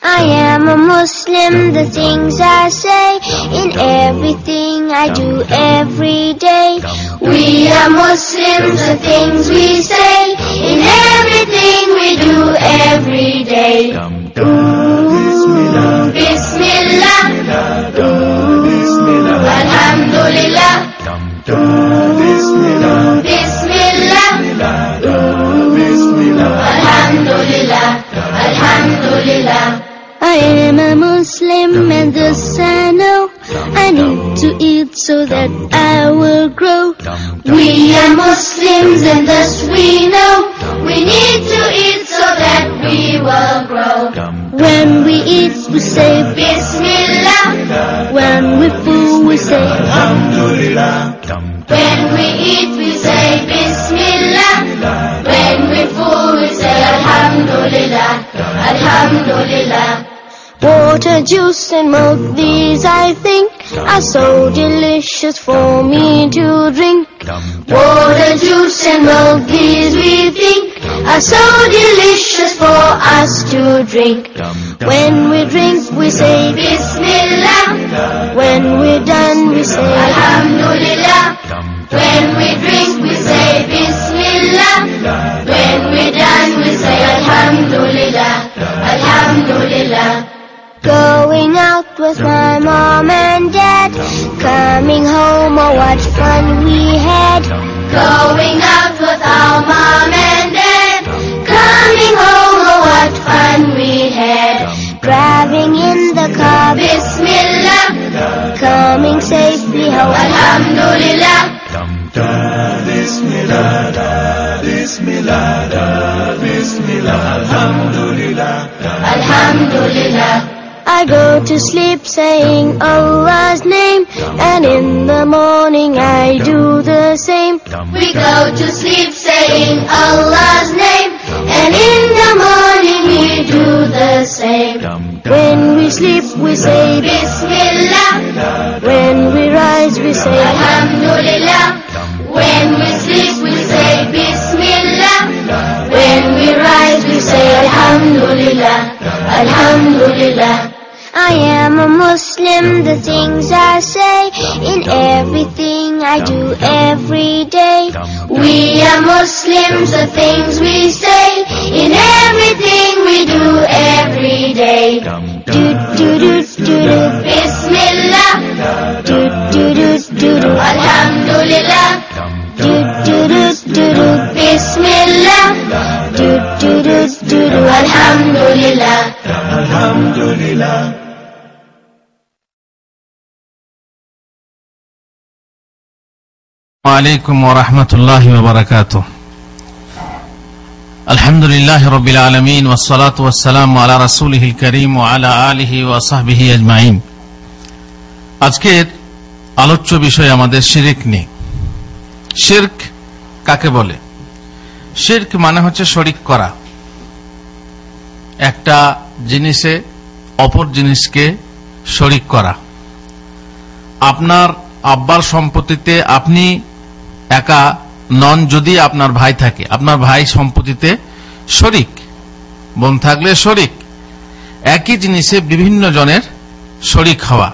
I am a Muslim, the things I say, in everything I do every day. We are Muslims, the things we say, in everything we do every day. Ooh, Bismillah, ooh, Alhamdulillah, ooh, Bismillah, ooh, Alhamdulillah, Alhamdulillah. I am a Muslim and this I know, I need to eat so that I will grow. We are Muslims and thus we know, we need to eat so that we will grow. When we eat we say Bismillah, when we fool we say Alhamdulillah. When we eat we say Bismillah, when we fool we say Alhamdulillah, Alhamdulillah. Water, juice and milk, these I think are so delicious for me to drink. Water, juice and milk, these we think are so delicious for us to drink. When we drink we say Bismillah, when we're done we say Alhamdulillah. When we drink we say Bismillah, when we're done we say Alhamdulillah, Alhamdulillah. Going out with my mom and dad, coming home, oh what fun we had. Going out with our mom and dad, coming home, oh what fun we had. Driving in the car, Bismillah, coming safely home, Alhamdulillah. Bismillah, Bismillah, Bismillah, Alhamdulillah, Alhamdulillah. I go to sleep saying Allah's name, and in the morning I do the same. We go to sleep saying Allah's name, and in the morning we do the same. When we sleep we say Bismillah, when we rise we say Alhamdulillah. When we sleep we say Bismillah, when we rise we say Alhamdulillah, Alhamdulillah. I am a Muslim, the things I say, in everything I do every day. We are Muslims, the things we say, in everything we do every day. Do do do do do, Bismillah. Do do do do do, Alhamdulillah. Do do do do do, Bismillah. Do do do do do, Alhamdulillah, Alhamdulillah. عليكم ورحمة الله وبركاته. الحمد لله رب العالمين والصلاة والسلام على رسوله الكريم وعلى آله وصحبه أجمعين. আজকের আলোচ্য বিষয় আমাদের শিরক নিয়ে। শিরক কাকে বলে? শিরক মানে হচ্ছে শরীক করা, একটা জিনিসে অপর জিনিসকে শরীক করা। আপনার আব্বার সম্পত্তিতে আপনি একা নন, যদি আপনার ভাই থাকে, আপনার ভাই সম্পত্তিতে শরীক, বোন থাকলে শরীক। একই জিনিসে বিভিন্ন জনের শরীক হওয়া।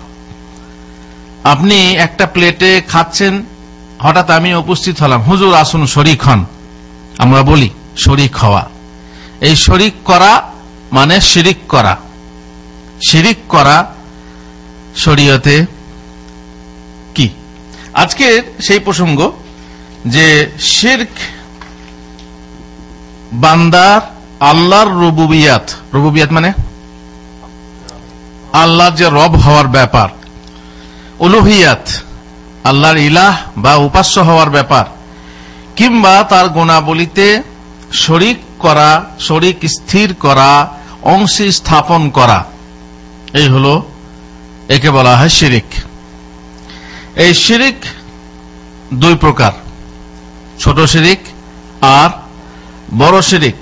আপনি একটা প্লেটে খাচ্ছেন, হঠাৎ আমি উপস্থিত হলাম, হুজুর আসুন শরীক হন, আমরা বলি শরীক হওয়া। এই শরীক করা মানে শিরিক করা। শিরিক করা শরীয়তে কি? আজকের সেই প্রসঙ্গ যে শিরক বান্দার আল্লাহর রুবুবিয়াত, রুবুবিয়াত মানে আল্লাহর যে রব হওয়ার ব্যাপার, উলুহিয়াত আল্লাহর ইলাহ বা উপাস্য হওয়ার ব্যাপার, কিংবা তার গুণাবলীতে শরীক করা, শরীক স্থির করা, অংশী স্থাপন করা, এই হলো, একে বলা হয় শিরিক। এই শিরিক দুই প্রকার, ছোট শিরিক আর বড় শিরিক।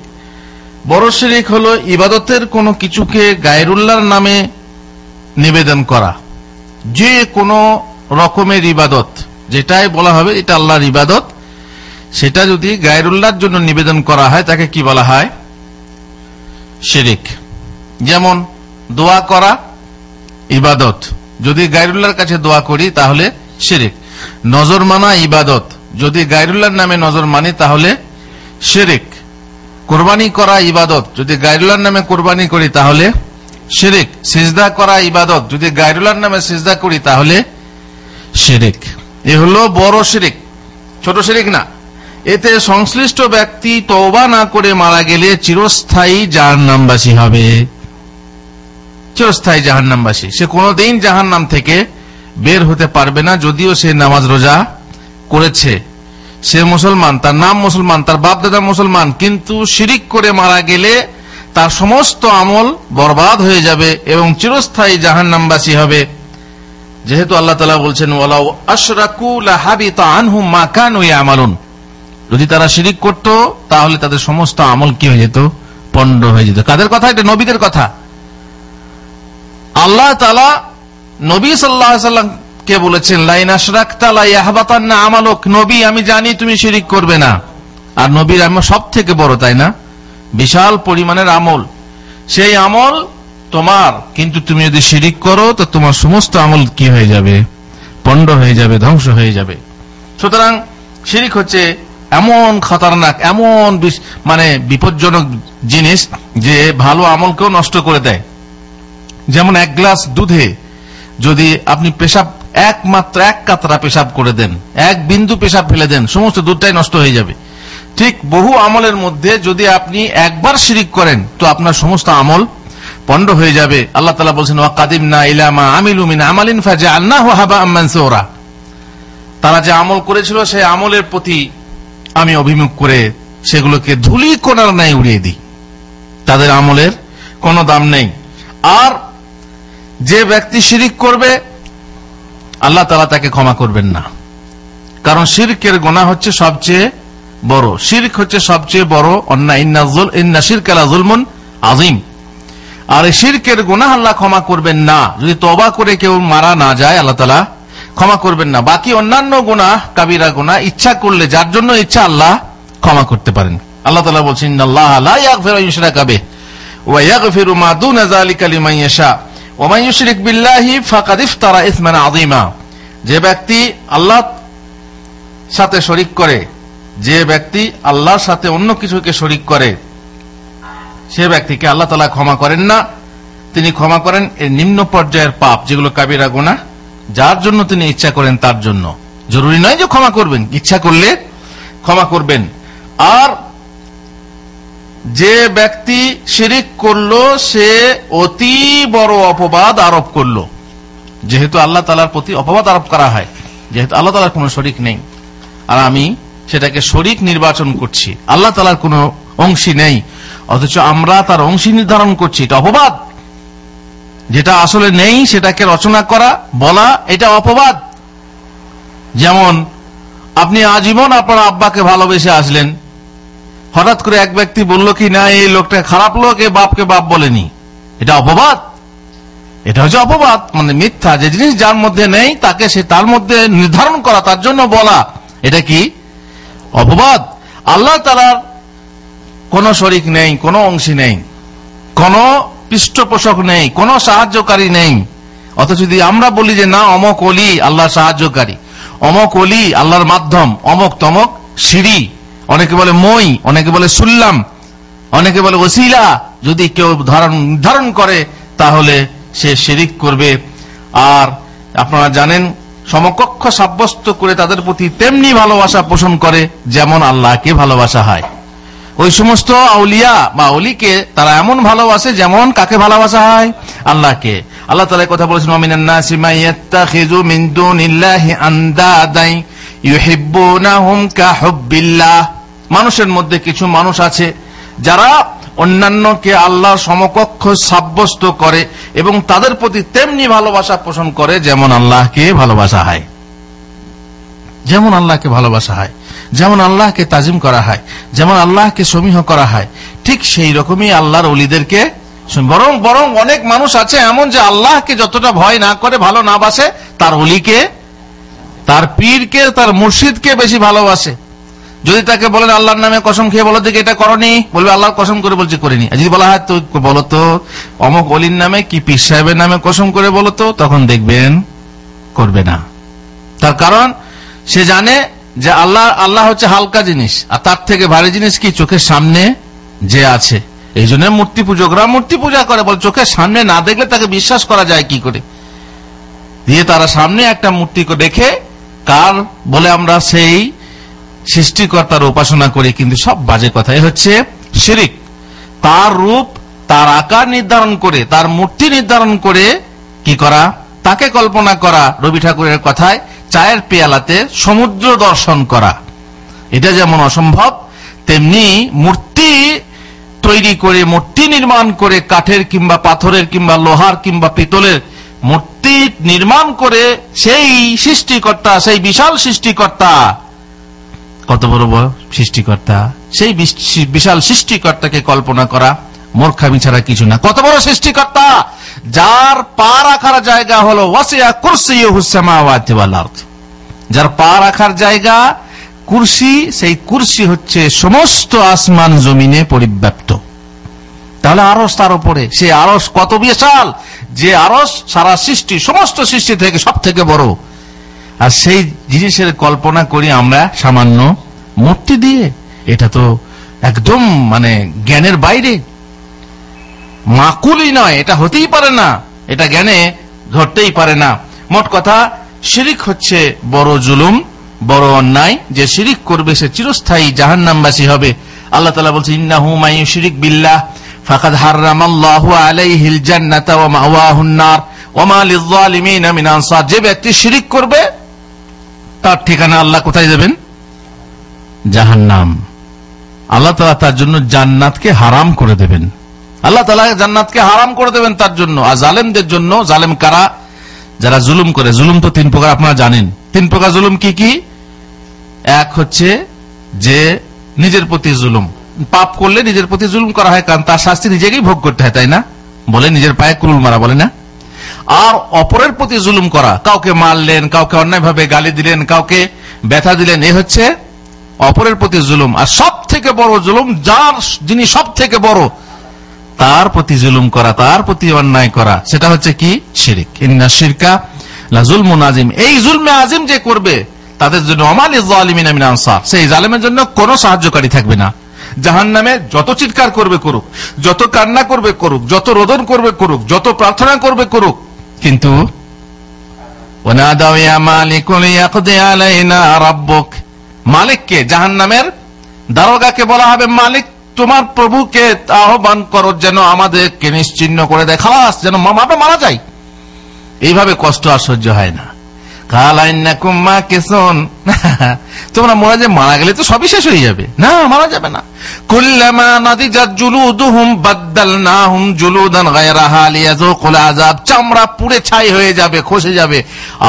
বড় শিরিক হলো ইবাদতের কোনো কিছুকে গায়রুল্লাহর নামে নিবেদন করা। যে কোনো রকমের ইবাদত, যেটাই বলা হবে এটা আল্লাহর ইবাদত, সেটা যদি গায়রুল্লাহর জন্য নিবেদন করা হয় তাকে কি বলা হয়? শিরিক। যেমন দোয়া করা ইবাদত, যদি গায়রুল্লাহর কাছে দোয়া করি তাহলে শিরক। নজর মানা ইবাদত, যদি গায়রুল্লাহর নামে নজর মানি তাহলে শিরক। কুরবানি করা ইবাদত, যদি গায়রুল্লাহর নামে কুরবানি করি তাহলে শিরক। সিজদা করা ইবাদত, যদি গায়রুল্লাহর নামে সিজদা করি তাহলে শিরক। এ হলো বড় শিরক, ছোট শিরক না। এতে সংশ্লিষ্ট ব্যক্তি তওবা না করে মারা গেলে চিরস্থায়ী জাহান্নামবাসী হবে, চিরস্থায়ী জাহান্নামবাসী। সে কোনোদিন জাহান্নাম থেকে বের হতে পারবে না, যদিও সে নামাজ রোজা করেছে, সে মুসলমান, তার নাম মুসলমান, তার বাপ দাদা মুসলমান, কিন্তু শিরিক করে মারা গেলে তার সমস্ত আমল বরবাদ হয়ে যাবে এবং চিরস্থায়ী জাহান্নামবাসী হবে। যেহেতু আল্লাহ তাআলা বলছেন ওয়ালাউ আশরাকু লাহাবিতা আনহুম মা কানু ইয়ামালুন, যদি তারা শিরিক করত তাহলে তাদের সমস্ত আমল কি হয়ে যেত? পণ্ড হয়ে যেত। কাদের কথা? এটা নবীদের কথা। আল্লাহ তাআলা নবী সাল্লাল্লাহু আলাইহি ওয়াসাল্লামকে বলেছেন লাইন আশরাকতা লা ইয়াহবাতান্না আমালুক, নবী আমি জানি তুমি শিরিক করবে না। আর নবীর আমল সব থেকে বড়, তাই না? বিশাল পরিমাণের আমল, সেই আমল তোমার, কিন্তু তুমি যদি শিরিক করো তো তোমার সমস্ত আমল কি হয়ে যাবে? পণ্ড হয়ে যাবে, ধ্বংস হয়ে যাবে। সুতরাং শিরিক হচ্ছে এমন খতরনাক, এমন মানে বিপজ্জনক জিনিস যে ভালো আমলকেও নষ্ট করে দেয়। যেমন এক গ্লাস দুধে যদি আপনি পেশাব, একমাত্র এক কাতরা পেশাব করে দেন, এক বিন্দু পেশাব ফেলে দেন, সমস্ত দুধটাই নষ্ট হয়ে যাবে। ঠিক বহু আমলের মধ্যে যদি আপনি একবার শিরিক করেন তো আপনার সমস্ত আমল পণ্ড হয়ে যাবে। আল্লাহ তাআলা বলছেন ওয়াকাদিমনা ইলা মা আমিলু মিন আমালিন ফাজআলনাহু হাবাআম মানসুরা, তারা যে আমল করেছিল সেই আমলের প্রতি আমি অভিমুখ করে সেগুলোকে ধুলি কোনার ন্যায় উড়িয়ে দিই, তাদের আমলের কোনো দাম নেই। আর যে ব্যক্তি শিরিক করবে আল্লাহ তাআলা তাকে ক্ষমা করবেন না, কারণ শিরকের গুনাহ হচ্ছে সবচেয়ে বড়, শিরক হচ্ছে সবচেয়ে বড় অন্যায়। ইন্না শিরকা লা যুলমুন আযীম। আর এই শিরকের গুনাহ আল্লাহ ক্ষমা করবেন না, যদি তওবা করে কেউ মারা না যায় আল্লাহ তাআলা ক্ষমা করবেন না। বাকি অন্যান্য গুনাহ, কাবিরা গুনাহ ইচ্ছা করলে, যার জন্য ইচ্ছা, আল্লাহ ক্ষমা করতে পারেন। আল্লাহ তাআলা বলেন ইন্নাল্লাহা লা ইয়াগফিরু আন ইউশরাকা বিহি ওয়া ইয়াগফিরু মা দুনা যালিকা লিমান ইয়াশা ওয়া মান ইউশরিক বিল্লাহি ফাকাদ ইফতারা ইসমান আযীমা। যে ব্যক্তি আল্লাহর সাথে শরীক করে, যে ব্যক্তি আল্লাহর সাথে অন্য কিছুকে শরীক করে, সে ব্যক্তিকে আল্লাহ তাআলা ক্ষমা করেন না। তিনি ক্ষমা করেন এর নিম্ন পর্যায়ের পাপ, যেগুলো কাবিরা গুনাহ, যার জন্য তিনি ইচ্ছা করেন তার জন্য। জরুরি নয় যে ক্ষমা করবেন, ইচ্ছা করলে ক্ষমা করবেন। আর যে ব্যক্তি শিরিক করলো সে অতি বড় অপবাদ আরোপ করলো। যেহেতু আল্লাহ তাআলার প্রতি অপবাদ আরোপ করা হয়, যেহেতু আল্লাহ তাআলার কোনো শরীক নেই, আর আমি সেটাকে শরীক নির্বাচন করছি, আল্লাহ তাআলার কোনো অংশী নেই, অথচ আমরা তার অংশী নির্ধারণ করছি, এটা অপবাদ। যেটা আসলে নেই সেটাকে রচনা করা, বলা, এটা অপবাদ। যেমন আপনি আজীবন আপনার আব্বাকে ভালোবেসে আসলেন, হঠাৎ করে এক ব্যক্তি বলল কি না এই লোকটা খারাপ লোক, এ বাপকে বাপ বলেনি, এটা অপবাদ। এটা হচ্ছে অপবাদ, মানে মিথ্যা। যে জিনিস যার মধ্যে নেই তাকে সে তার মধ্যে নির্ধারণ করা, তার জন্য বলা, এটা কি? অপবাদ। আল্লাহ তাআলার কোনো শরীক নেই, কোনো অংশী নেই, কোনো পৃষ্ঠপোষক নেই, কোনো সাহায্যকারী নেই। অথচ যদি আমরা বলি যে না অমক ওলি আল্লাহর সাহায্যকারী, অমক ওলি আল্লাহর মাধ্যম, অমক তমক সিঁড়ি, অনেকে বলে মই, অনেকে বলে সুল্লাম, অনেকে বলে ওসিলা, যদি কেউ নির্ধারণ করে তাহলে সে শিরিক করবে। আর আপনারা জানেন সমকক্ষ সাব্যস্ত করে তাদের প্রতি তেমনি ভালোবাসা পোষণ করে যেমন আল্লাহকে ভালোবাসা হয়। ওই সমস্ত আউলিয়া বা ওলিকে তারা এমন ভালোবাসে যেমন কাকে ভালোবাসা হয়? আল্লাহকে। আল্লাহ তাআলা কথা বলেছেন ওয়ামিনান নাসি মাইয়াত্তাখিযু মিন দুনিল্লাহি আনদাদান ইউহিব্বুনাহুম কাহুব্বিল্লাহ। মানুষের মধ্যে কিছু মানুষ আছে যারা অন্যান্যকে আল্লাহর সমকক্ষ সাব্যস্ত করে এবং তাদের প্রতি তেমনি ভালোবাসা পোষণ করে যেমন আল্লাহকে ভালোবাসা হয়, যেমন আল্লাহকে ভালোবাসা হয়, যেমন আল্লাহকে তাজিম করা হয়, যেমন আল্লাহকে সমীহ করা হয়, ঠিক সেই রকমই আল্লাহর ওলিদেরকে। বরং বরং অনেক মানুষ আছে এমন যে আল্লাহকে যতটা ভয় না করে, ভালো না বাসে, তার ওলিকে, তার পীরকে, তার মুর্শিদকে বেশি ভালোবাসে। যদি তাকে বলেন আল্লাহর নামে কসম খেয়ে বলো দেখি এটা করনি, বলবে আল্লাহর কসম করে বলছি করিনি। আর যদি বলা হয় তো বলো তো অমুক অলির নামে কি পীর সাহেবের নামে কসম করে বলো তো, তখন দেখবেন করবে না। তার কারণ সে জানে যে আল্লাহ হচ্ছে হালকা জিনিস, আর তার থেকে ভারী জিনিস কি চোখের সামনে যে আছে। এই জন্য মূর্তি পূজকরা মূর্তি পূজা করে, বলে চোখের সামনে না দেখলে তাকে বিশ্বাস করা যায় কি করে। দিয়ে তারা সামনে একটা মূর্তি দেখে কার বলে আমরা সেই সৃষ্টিকর্তার উপাসনা করি, কিন্তু সব বাজে কথা। এ হচ্ছে শিরিক। তার রূপ তার আকার নির্ধারণ করে, তার মূর্তি নির্ধারণ করে কি করা, তাকে কল্পনা করা। রবি ঠাকুরের কথায় চায়ের পেয়ালাতে সমুদ্র দর্শন করা, এটা যেমন অসম্ভব, তেমনি মূর্তি তৈরি করে, মূর্তি নির্মাণ করে, কাঠের কিংবা পাথরের কিংবা লোহার কিংবা পিতলের মূর্তি নির্মাণ করে সেই সৃষ্টিকর্তা, সেই বিশাল সৃষ্টিকর্তা, কত বড় সৃষ্টিকর্তা, সেই বিশাল সৃষ্টিকর্তাকে কল্পনা করা মূর্খামি ছাড়া কিছু না। কত বড় সৃষ্টিকর্তা, যার পা রাখার জায়গা হলো ওয়াসিয়া কুরসিয়ুহুস সামাওয়াতি ওয়াল আরদ, যার পা রাখার জায়গা কুরসি, সেই কুরসি হচ্ছে সমস্ত আসমান জমিনে পরিব্যাপ্ত। তাহলে আরশ তার উপরে, সে আরশ কত বিশাল, যে আরশ সারা সৃষ্টি, সমস্ত সৃষ্টি থেকে সব থেকে বড়। আর সেই জিনিসের কল্পনা করি আমরা সামান্য মূর্তি দিয়ে, এটা তো একদম মানে জ্ঞানের বাইরে, মাকুলই নয়, এটা হতেই পারে না, এটা জ্ঞানে ধরতেই পারে না। মোট কথা শিরিক হচ্ছে বড় জুলুম, বড় অন্যায়। যে শিরিক করবে সে চিরস্থায়ী জাহান্নামবাসী হবে। আল্লাহ তাআলা বলছেন ইন্নাহু মান ইউশরিক বিল্লাহ ফাকাদ হারামাল্লাহু আলাইহিল জান্নাতা ওয়া মাওয়াহুন নার ওয়া মা লিয-যালিমিনা মিন আনসার। যে ব্যক্তি শিরিক করবে তার ঠিকানা আল্লাহ কোথায় দেবেন? জাহান্নাম। আল্লাহ তাআলা তার জন্য জান্নাতকে হারাম করে দেবেন। আল্লাহ তাআলা জান্নাতকে হারাম করে দেবেন তার জন্য। আর জালেমদের জন্য, জালেম কারা? যারা জুলুম করে। জুলুম তো তিন প্রকার, আপনারা জানেন। তিন প্রকার জুলুম কি কি? এক হচ্ছে যে নিজের প্রতি জুলুম, পাপ করলে নিজের প্রতি জুলুম করা হয়, কারণ তার শাস্তি নিজেকেই ভোগ করতে হয়, তাই না? বলে নিজের পায়ে কুলুল মারা, বলে না? আর অপরের প্রতি জুলুম করা, কাউকে মারলেন, কাউকে অন্যায়ভাবে গালি দিলেন, কাউকে ব্যথা দিলেন, এ হচ্ছে অপরের প্রতি জুলুম। আর সব থেকে বড় জুলুম, যিনি সব থেকে বড়, তার প্রতি জুলুম করা, তার প্রতি অন্যায় করা, সেটা হচ্ছে কি? শিরক। ইন্না শিরকা লাযুলমুন আযীম। এই জুলমে আযীম যে করবে তাদের জন্য ওয়া মা লিয-যালিমিনা মিন আনসার, সেই জালেমের জন্য কোনো সাহায্যকারী থাকবে না। জাহান্নামে যত চিৎকার করবে করুক, যত কান্না করবে করুক, যত রোদন করবে করুক, যত প্রার্থনা করবে করুক, কিন্তু ওয়ানাদাউ ইয়া মালিকু লিয়াকদি আলাইনা রাব্বুক, মালিককে, জাহান্নামের দারোগাকে বলা হবে, মালিক তোমার প্রভুকে আহ্বান করো যেন আমাদেরকে নিশ্চিহ্ন করে দেয়, খালাস, যেন মারা যায়। এইভাবে কষ্ট আর সহ্য হয় না। তোমরা মারা গেলে তো সবই শেষ হয়ে যাবে, না, মারা যাবে না। কুল্লামা নাদিজাত জুলুদুহুম বাদদালনাহুম জুলুদান গায়রাহা লিয়াযুকুল আযাব, চামড়া পুড়ে ছাই হয়ে যাবে, খসে যাবে,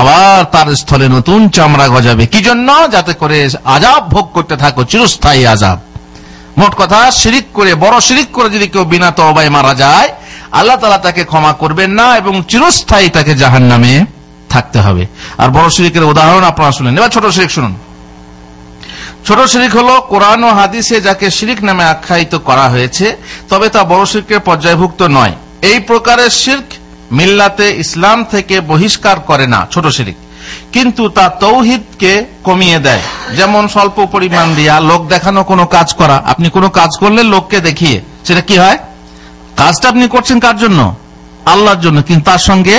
আবার তার স্থলে নতুন চামড়া গজাবে। কি জন্য? যাতে করে আযাব ভোগ করতে থাকো, চিরস্থায়ী আযাব। মোট কথা, শিরিক করে, বড় শিরিক করে যদি কেউ বিনা তওবায় মারা যায়, আল্লাহ তাআলা তাকে ক্ষমা করবেন না এবং চিরস্থায়ী তাকে জাহান্নামে থাকতে হবে। আর বড় শিরিকের উদাহরণ আপনারা শুনেন। এবার ছোট শিরিক শুনুন। ছোট শিরিক হলো কোরআন ও হাদিসে যাকে শিরিক নামে আখ্যায়িত করা হয়েছে, তবে তা বড় শিরকের পর্যায়ভুক্ত নয়। এই প্রকারের শিরক মিল্লাতে ইসলাম থেকে বহিষ্কার করে না, ছোট শিরিক, কিন্তু তা তৌহিদকে কমিয়ে দেয়। যেমন স্বল্প পরিমাণ দিয়া লোক দেখানো কোনো কাজ করা। আপনি কোনো কাজ করলে লোককে দেখিয়ে, সেটা কি হয়? কাজটা আপনি করছেন কার জন্য? আল্লাহর জন্য, কিন্তু তার সঙ্গে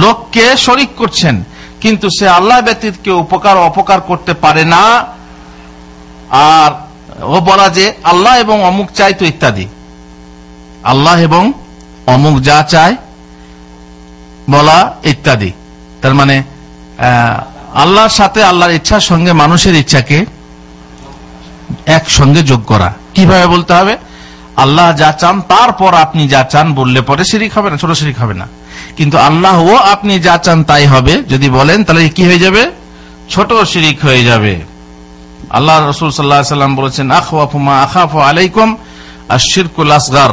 লোককে শরীক করছেন, কিন্তু সে আল্লাহ ব্যতীত কেউ উপকার অপকার করতে পারে না। আর ও বলা যে আল্লাহ এবং অমুক চাই তো, ইত্যাদি, আল্লাহ এবং অমুক যা চায় বলা ইত্যাদি। তার মানে আল্লাহর সাথে, আল্লাহর ইচ্ছার সঙ্গে মানুষের ইচ্ছাকে একসঙ্গে যোগ করা। কিভাবে বলতে হবে? আল্লাহ যা চান তারপর আপনি যা চান বললে পরে শিরিক হবে না, ছোট শিরিক হবে না। কিন্তু আল্লাহ ও আপনি যা চান তাই হবে যদি বলেন, তাহলে কি হয়ে যাবে? ছোট শিরিক হয়ে যাবে। আল্লাহ রাসূল সাল্লাল্লাহু আলাইহি ওয়াসাল্লাম বলেছেন, আখওয়াফু মা আখাফু আলাইকুম আশ-শিরকুল আসগার,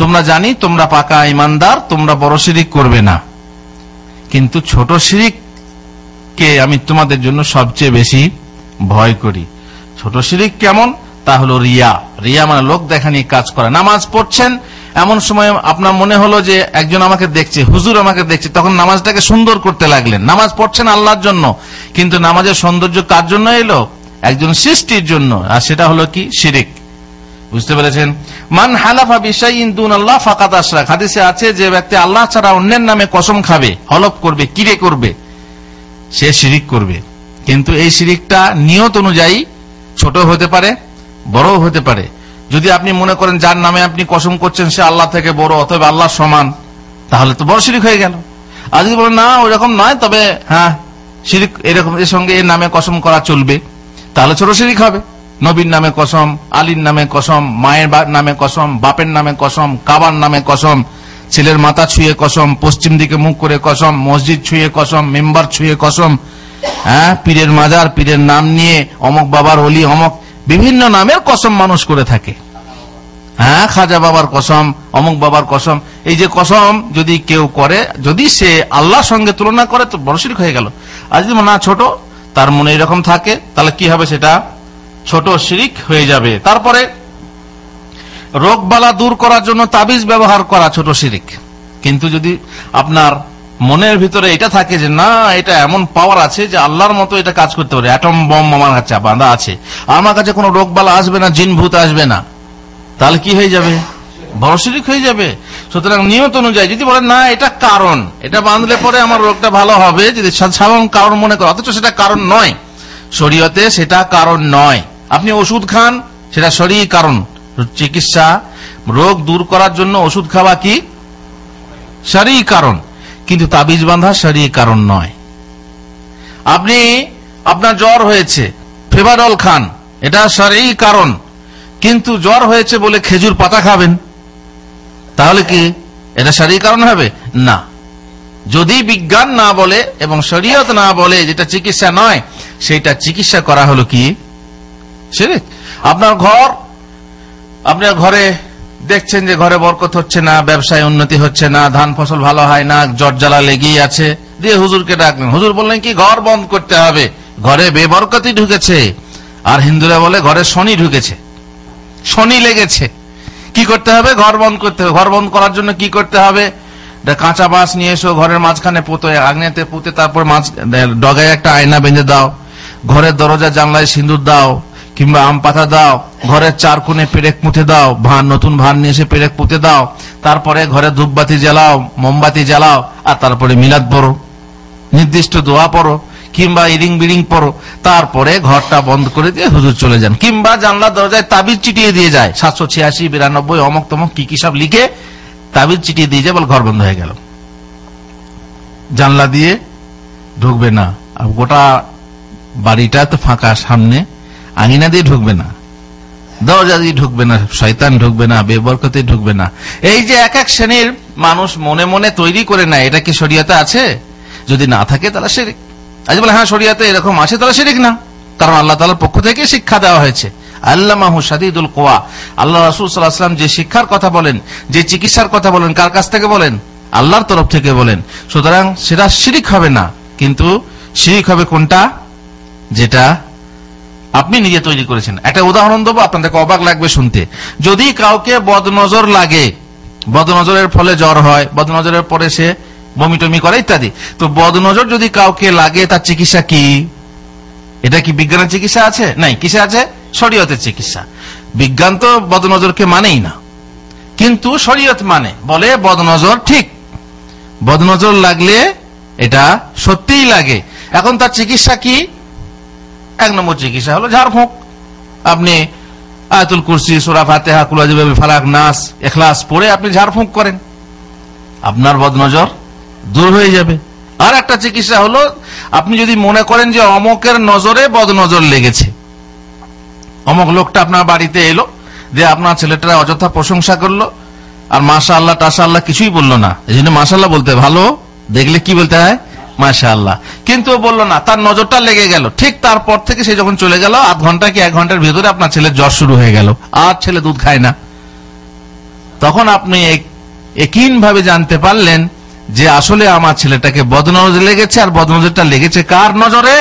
তোমরা জানি তোমরা পাকা ঈমানদার, তোমরা বড় শিরিক করবে না, কিন্তু ছোট শিরিককে আমি তোমাদের জন্য সবচেয়ে বেশি ভয় করি। ছোট শিরিক কেমন? তা হলো রিয়া। রিয়া মানে লোক দেখানি কাজ করা। নামাজ পড়ছেন, এমন সময় আপনার মনে হলো যে একজন আমাকে দেখছে, হুজুর আমাকে দেখছে, তখন নামাজটাকে সুন্দর করতে লাগলেন। নামাজ পড়ছেন আল্লাহর জন্য, কিন্তু নামাজের সৌন্দর্য কার জন্য এলো? একজন সৃষ্টির জন্য। আর সেটা হলো কি? শিরিক। বুঝতে পেরেছেন? মান হালাফা বিশাইইন দুনাল্লাহ ফাকাদ আশরাক। হাদিসে আছে, যে ব্যক্তি আল্লাহ ছাড়া অন্যের নামে কসম খাবে, হলফ করবে, কিরে করবে, সে শিরিক করবে। কিন্তু এই শিরিকটা নিয়ত অনুযায়ী ছোট হতে পারে, বড় হতে পারে। যদি আপনি মনে করেন যার নামে আপনি কসম করছেন সে আল্লাহ থেকে বড়, অথবা আল্লাহ সমান, তাহলে তো বড় শিরিক হয়ে গেল। আর যদি বলেন না ওইরকম নয়, তবে হ্যাঁ শিরিক এরকম, এর সঙ্গে এর নামে কসম করা চলবে, তাহলে ছোট শিরিক হবে। নবীর নামে কসম, আলীর নামে কসম, মায়ের নামে কসম, বাপের নামে কসম, কাবার নামে কসম, ছেলের মাথা ছুঁয়ে কসম, পশ্চিম দিকে মুখ করে কসম, মসজিদ ছুঁয়ে কসম, মেম্বার ছুঁয়ে কসম, হ্যাঁ পীরের মাজার, পীরের নাম নিয়ে অমক বাবার ওলি, অমক বিভিন্ন নামের কসম মানুষ করে থাকে। হ্যাঁ খাজা বাবার কসম, অমুক বাবার কসম। এই যে কসম যদি কেউ করে, যদি সে আল্লাহর সঙ্গে তুলনা করে, তো বড় শিরক হয়ে গেল। আর যদি না ছোট, তার মনে এরকম থাকে, তাহলে কি হবে? সেটা ছোট শিরিক হয়ে যাবে। তারপরে রোগ বালা দূর করার জন্য তাবিজ ব্যবহার করা ছোট শিরিক। কিন্তু যদি আপনার মনের ভিতরে এটা থাকে যে না, এটা এমন পাওয়ার আছে যে আল্লাহর মতো এটা কাজ করতে পারে, অ্যাটম বম আমার কাছে বাঁধা আছে, আমার কাছে কোনো রোগ বালা আসবে না, জিন ভূত আসবে না, তাহলে কি হয়ে যাবে? বড় শিরিক হয়ে যাবে। সুতরাং নিয়ত অনুযায়ী যদি বলেন না এটা কারণ, এটা বাঁধলে পরে আমার রোগটা ভালো হবে, যদি সাধারণ কারণ মনে করে, অথচ সেটা কারণ নয়, শরীয়তে সেটা কারণ নয়। আপনি ওষুধ খান, সেটা শরীর কারণ, চিকিৎসা রোগ দূর করার জন্য ওষুধ খাওয়া কি শরীর কারণ, কিন্তু তাবিজ বাঁধা শরীর কারণ নয়। আপনি আপনার জ্বর হয়েছে, ফেভারল খান, এটা শরীর কারণ, কিন্তু জ্বর হয়েছে বলে খেজুর পাতা খাবেন, তাহলে কি এটা শরীর কারণ হবে? না। যদি বিজ্ঞান না বলে এবং শরীয়ত না বলে যেটা চিকিৎসা নয়, সেটা চিকিৎসা করা হলো কি শিরক। আপনার ঘরে দেখছেন যে ঘরে বরকত হচ্ছে না, ব্যবসায় উন্নতি হচ্ছে না, ধান ফসল ভালো হয় না, জ্বর জ্বালা লেগেই আছে, দিয়ে হুজুরকে ডাকলেন, হুজুর বললেন কি ঘর বন্ধ করতে হবে, ঘরে বেবরকতি ঢুকেছে। আর হিন্দুরা বলে ঘরে শনি ঢুকেছে, শনি লেগেছে, কি করতে হবে? ঘর বন্ধ করতে হবে। ঘর বন্ধ করার জন্য কি করতে হবে? কাঁচা বাঁশ নিয়ে এসো, ঘরের মাঝখানে পুঁতে, আগ্নেতে পুঁতে, তারপর ডগায় একটা আয়না বেঁধে দাও, ঘরের দরজা জানলায় সিঁদুর দাও, কিংবা আম পাতা দাও, ঘরের চার কোণে পেরেক পুঁতে দাও, নতুন ভান নিয়ে এসে পেরেক পুঁতে দাও, তারপরে ঘরে ধূপবাতি জ্বালাও, মোমবাতি জ্বালাও, আর তারপরে মিলাদ পড়ো, নির্দিষ্ট দোয়া পড়ো, কিংবা ইরিং বিরিং পড়ো, তারপরে ঘরটা বন্ধ করে দিয়ে হুজুর চলে যান। কিংবা জানলা দরজায় তাবিজ চিটিয়ে দিয়ে যায়, 786, 92, অমক তমক কি সব লিখে তাবিজ চিটিয়ে দিয়ে যায়, বল ঘর বন্ধ হয়ে গেল। জানলা দিয়ে ঢুকবে না, গোটা বাড়িটা তো ফাঁকা, সামনে আঙিনা দিয়ে ঢুকবে না, দরজা দিয়ে ঢুকবে না, শয়তান ঢুকবে না, বেবরকতে ঢুকবে না। এই যে এক এক শ্রেণীর মানুষ মনে মনে তৈরি করে নেয়, এটা কি শরীয়তে আছে? যদি না থাকে তাহলে শিরক। আজ বলে হ্যাঁ শরীয়তে এরকম আছে, তাহলে শিরক না, কারণ আল্লাহ তাআলার পক্ষ থেকে শিক্ষা দেওয়া হয়েছে। আল্লামাহু শাদীদুল কুওয়া। আল্লাহ রাসূল সাল্লাল্লাহু আলাইহি ওয়াসাল্লাম যে শিক্ষার কথা বলেন, যে চিকিৎসার কথা বলেন, কার কাছ থেকে বলেন? আল্লাহর তরফ থেকে বলেন। সুতরাং সেটা শিরক হবে না। কিন্তু শিরক হবে কোনটা? যেটা আপনি নিজে তৈরি করেছেন। একটা উদাহরণ দেবো, আপনাদেরকে অবাক লাগবে শুনতে। যদি কাউকে বদনজর লাগে, বদনজরের ফলে জ্বর হয়, বদনজরের পরে সে বমি টমি করে ইত্যাদি, তো বদনজর যদি কাউকে লাগে, তার চিকিৎসা কি? এটা কি বিজ্ঞানের চিকিৎসা আছে? নাই। কিসে আছে? শরীয়তের চিকিৎসা। বিজ্ঞান তো বদনজরকে মানেই না, কিন্তু শরীয়ত মানে, বলে বদনজর ঠিক, বদনজর লাগলে এটা সত্যিই লাগে। এখন তার চিকিৎসা কি? 1 নম্বর চিকিৎসা হলো ঝাড়ফুঁক। আপনি আয়াতুল কুরসি, সূরা ফাতিহা, কুল আযু বিল ফালাক, নাস, ইখলাস পড়ে আপনি ঝাড়ফুঁক করেন, আপনার বদনজর দূর হয়ে যাবে। আর একটা চিকিৎসা হলো, আপনি যদি মনে করেন যে অমকের নজরে বদনজর লেগেছে, অমক লোকটা আপনার বাড়িতে এলো, যে আপনার ছেলেটা অযথা প্রশংসা করলো, আর মাশাআল্লাহ টাশাআল্লাহ কিছুই বললো না, এই জন্য মাশাআল্লাহ বলতে, ভালো দেখলে কি বলতে হয়? মাশাআল্লাহ, কিন্তু বললো না, তার নজরটা লেগে গেল। ঠিক তারপর থেকে সে যখন চলে গেল, আধ ঘন্টা কি 1 ঘন্টার ভিতরে আপনার ছেলের জ্বর শুরু হয়ে গেল, আর ছেলে দুধ খায় না। তখন আপনি একইন ভাবে জানতে পারলেন যে আসলে আমার ছেলেটাকে বদনজর লেগেছে, আর বদনজরটা লেগেছে কার নজরে?